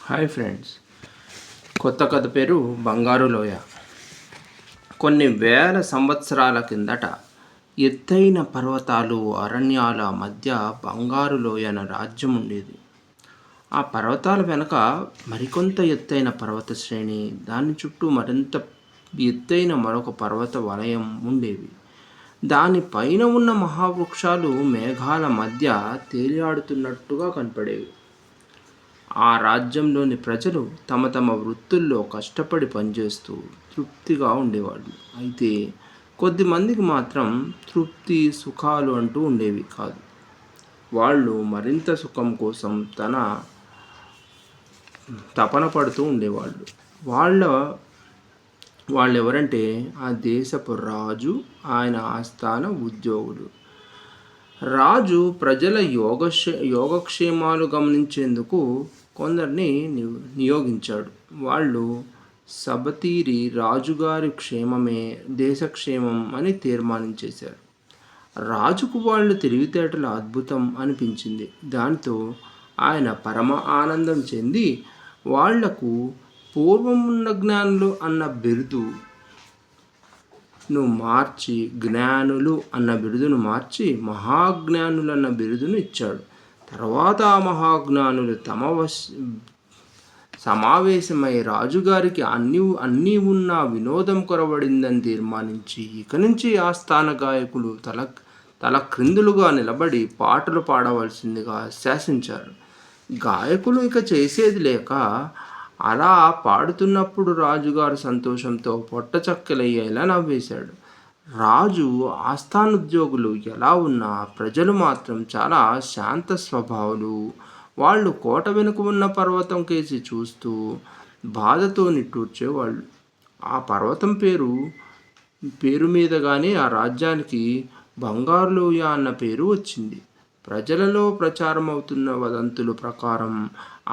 Hi friends, కొత్త కథ పేరు బంగారు లోయ. కొన్ని వేల సంవత్సరాల కిందట ఎత్తైన పర్వతాలు, అరణ్యాల మధ్య బంగారు లోయ అనే రాజ్యం ఉండేది. ఆ పర్వతాల వెనక మరికొంత ఎత్తైన పర్వత శ్రేణి, దాని చుట్టూ మరింత ఎత్తైన మరొక పర్వత వలయం ఉండేవి. దానిపైన ఉన్న మహావృక్షాలు మేఘాల మధ్య తేలియాడుతున్నట్టుగా కనపడేవి. ఆ రాజ్యంలోని ప్రజలు తమ తమ వృత్తుల్లో కష్టపడి పనిచేస్తూ తృప్తిగా ఉండేవాళ్ళు. అయితే కొద్దిమందికి మాత్రం తృప్తి, సుఖాలు అంటూ ఉండేవి కాదు. వాళ్ళు మరింత సుఖం కోసం తపన పడుతూ ఉండేవాళ్ళు. వాళ్ళెవరంటే ఆ దేశపు రాజు, ఆయన ఆస్థాన ఉద్యోగులు. రాజు ప్రజల యోగక్షేమాలు గమనించేందుకు కొందరిని నియోగించాడు. వాళ్ళు సబతీరి రాజుగారి క్షేమమే దేశక్షేమం అని తీర్మానించేశారు. రాజుకు వాళ్ళు తెలివితేటల అద్భుతం అనిపించింది. దాంతో ఆయన పరమ ఆనందం చెంది వాళ్లకు పూర్వం ఉన్న జ్ఞానులు అన్న బిరుదును మార్చి మహాజ్ఞానులు అన్న బిరుదును ఇచ్చాడు. తర్వాత ఆ మహాజ్ఞానులు సమావేశమై రాజుగారికి అన్నీ ఉన్న వినోదం కొరబడిందని తీర్మానించి ఇక నుంచి ఆస్థాన గాయకులు తల క్రిందులుగా నిలబడి పాటలు పాడవలసిందిగా శాసించారు. గాయకులు ఇక చేసేది లేక అలా పాడుతున్నప్పుడు రాజుగారు సంతోషంతో పొట్టచక్కెలయ్యేలా నవ్వేశాడు. రాజు ఆస్థానోద్యోగులు ఎలా ఉన్నా ప్రజలు మాత్రం చాలా శాంత స్వభావులు. వాళ్ళు కోట వెనుక ఉన్న పర్వతం కేసి చూస్తూ బాధతో నిట్టూర్చేవాళ్ళు. ఆ పర్వతం పేరు మీదగానే ఆ రాజ్యానికి బంగారు లోయ అన్న పేరు వచ్చింది. ప్రజలలో ప్రచారం అవుతున్న వదంతుల ప్రకారం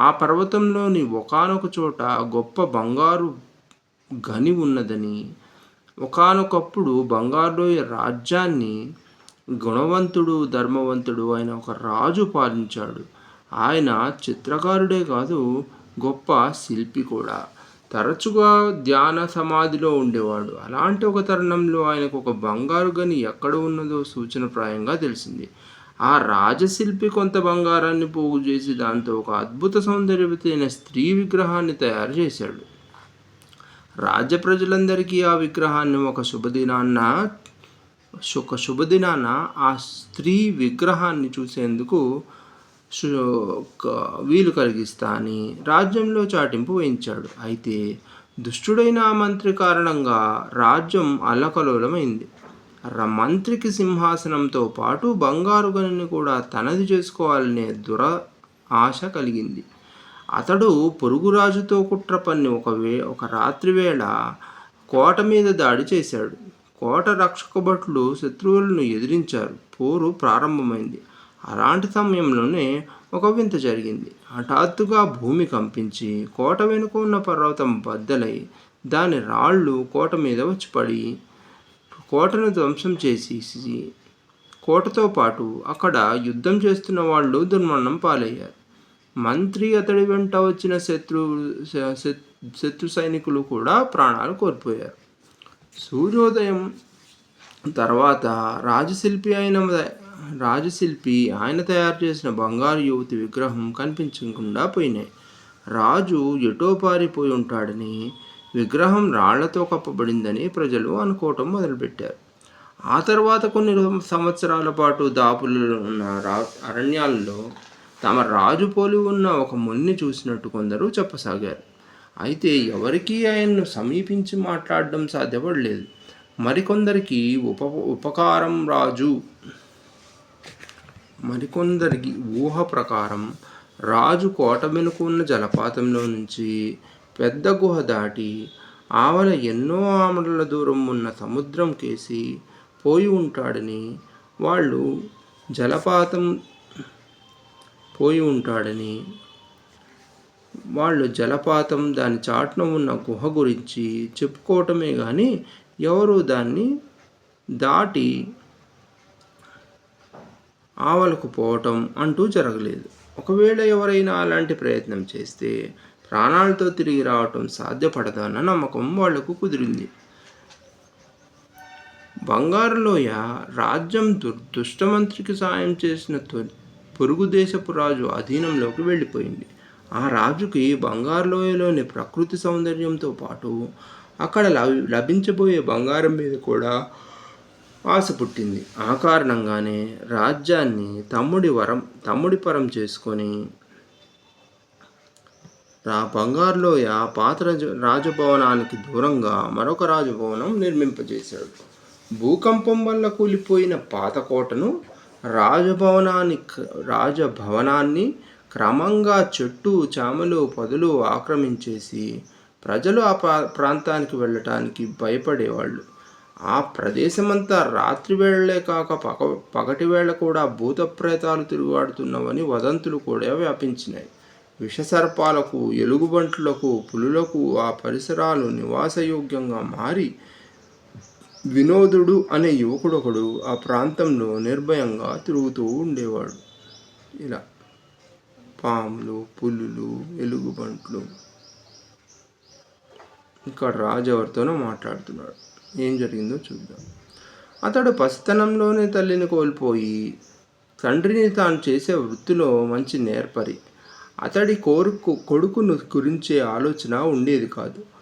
ఆ పర్వతంలోని ఒకానొక చోట గొప్ప బంగారు గని ఉన్నదని, ఒకానొకప్పుడు బంగారు లోయ రాజ్యాన్ని గుణవంతుడు, ధర్మవంతుడు అయిన ఒక రాజు పాలించాడు. ఆయన చిత్రకారుడే కాదు, గొప్ప శిల్పి కూడా. తరచుగా ధ్యాన సమాధిలో ఉండేవాడు. అలాంటి ఒక తరుణంలో ఆయనకు ఒక బంగారు గని ఎక్కడ ఉన్నదో సూచనప్రాయంగా తెలిసింది. ఆ రాజశిల్పి కొంత బంగారాన్ని పోగు చేసి దాంతో ఒక అద్భుత సౌందర్యవతైన స్త్రీ విగ్రహాన్ని తయారు చేశాడు. రాజ్య ప్రజలందరికీ ఆ విగ్రహాన్ని ఒక శుభదినాన ఆ స్త్రీ విగ్రహాన్ని చూసేందుకు వీలు కలిగిస్తా అని రాజ్యంలో చాటింపు వేయించాడు. అయితే దుష్టుడైన ఆ మంత్రి కారణంగా రాజ్యం అల్లకలోలమైంది. మంత్రికి సింహాసనంతో పాటు బంగారు గనిని కూడా తనది చేసుకోవాలనే ఆశ కలిగింది. అతడు పొరుగురాజుతో కుట్ర పన్ని ఒక రాత్రి వేళ కోట మీద దాడి చేశాడు. కోట రక్షక భటులు శత్రువులను ఎదిరించారు. పోరు ప్రారంభమైంది. అలాంటి సమయంలోనే ఒక వింత జరిగింది. హఠాత్తుగా భూమి కంపించి కోట వెనుక ఉన్న పర్వతం బద్దలై దాని రాళ్ళు కోట మీద వచ్చి పడి కోటను ధ్వంసం చేసి కోటతో పాటు అక్కడ యుద్ధం చేస్తున్న వాళ్ళు దుర్మరణం పాలయ్యారు. మంత్రి, అతడి వెంట వచ్చిన శత్రు సైనికులు కూడా ప్రాణాలు కోల్పోయారు. సూర్యోదయం తర్వాత రాజశిల్పి ఆయన తయారు చేసిన బంగారు యువతి విగ్రహం కనిపించకుండా పోయినాయి. రాజు ఎటో పారిపోయి ఉంటాడని, విగ్రహం రాళ్లతో కప్పబడిందని ప్రజలు అనుకోవటం మొదలుపెట్టారు. ఆ తర్వాత కొన్ని సంవత్సరాల పాటు దాపులలో ఉన్న అరణ్యాలలో తమ రాజు పోలి ఉన్న ఒక మునిని చూసినట్టు కొందరు చెప్పసాగారు. అయితే ఎవరికీ ఆయన్ను సమీపించి మాట్లాడడం సాధ్యపడలేదు. మరికొందరికి ఊహ ప్రకారం రాజు కోట వెనుక ఉన్న జలపాతంలో నుంచి పెద్ద గుహ దాటి ఆవల ఎన్నో ఆమడల దూరం ఉన్న సముద్రం కేసి పోయి ఉంటాడని, వాళ్ళు జలపాతం దాని చాటున ఉన్న గుహ గురించి చెప్పుకోవటమే కానీ ఎవరూ దాన్ని దాటి ఆవలకు పోవటం అంటూ జరగలేదు. ఒకవేళ ఎవరైనా అలాంటి ప్రయత్నం చేస్తే ప్రాణాలతో తిరిగి రావటం సాధ్యపడదన్న నమ్మకం వాళ్లకు కుదిరింది. బంగారులోయ రాజ్యం దుష్టమంత్రికి సాయం చేసిన పొరుగు దేశపు రాజు అధీనంలోకి వెళ్ళిపోయింది. ఆ రాజుకి బంగారులోయలోని ప్రకృతి సౌందర్యంతో పాటు అక్కడ లభించబోయే బంగారం మీద కూడా ఆశ పుట్టింది. ఆ కారణంగానే రాజ్యాన్ని తమ్ముడి పరం చేసుకొని బంగారులోయ పాత రాజభవనానికి దూరంగా మరొక రాజభవనం నిర్మింపజేశాడు. భూకంపం వల్ల కూలిపోయిన పాత కోటను రాజభవనాన్ని క్రమంగా చెట్టు చేమలు పొదలు ఆక్రమించేసి ప్రజలు ఆ ప్రాంతానికి వెళ్ళటానికి భయపడేవాళ్ళు. ఆ ప్రదేశమంతా రాత్రి వేళలే కాక పగటి వేళ కూడా భూతప్రేతాలు తిరుగులాడుతున్నవని వదంతులు కూడా వ్యాపించినాయి. విషసర్పాలకు, ఎలుగుబంట్లకు, పులులకు ఆ పరిసరాలు నివాసయోగ్యంగా మారి వినోదుడు అనే యువకుడొకడు ఆ ప్రాంతంలో నిర్భయంగా తిరుగుతూ ఉండేవాడు. ఇలా పాములు, పులులు, ఎలుగుబంట్లు. ఇక్కడ రాజు ఎవరితోనో మాట్లాడుతున్నాడు. ఏం జరిగిందో చూద్దాం. అతడు పసితనంలోనే తల్లిని కోల్పోయి తండ్రిని తాను చేసే వృత్తిలో మంచి నేర్పరి. అతడి కొడుకును గురించే ఆలోచన ఉండేది కాదు.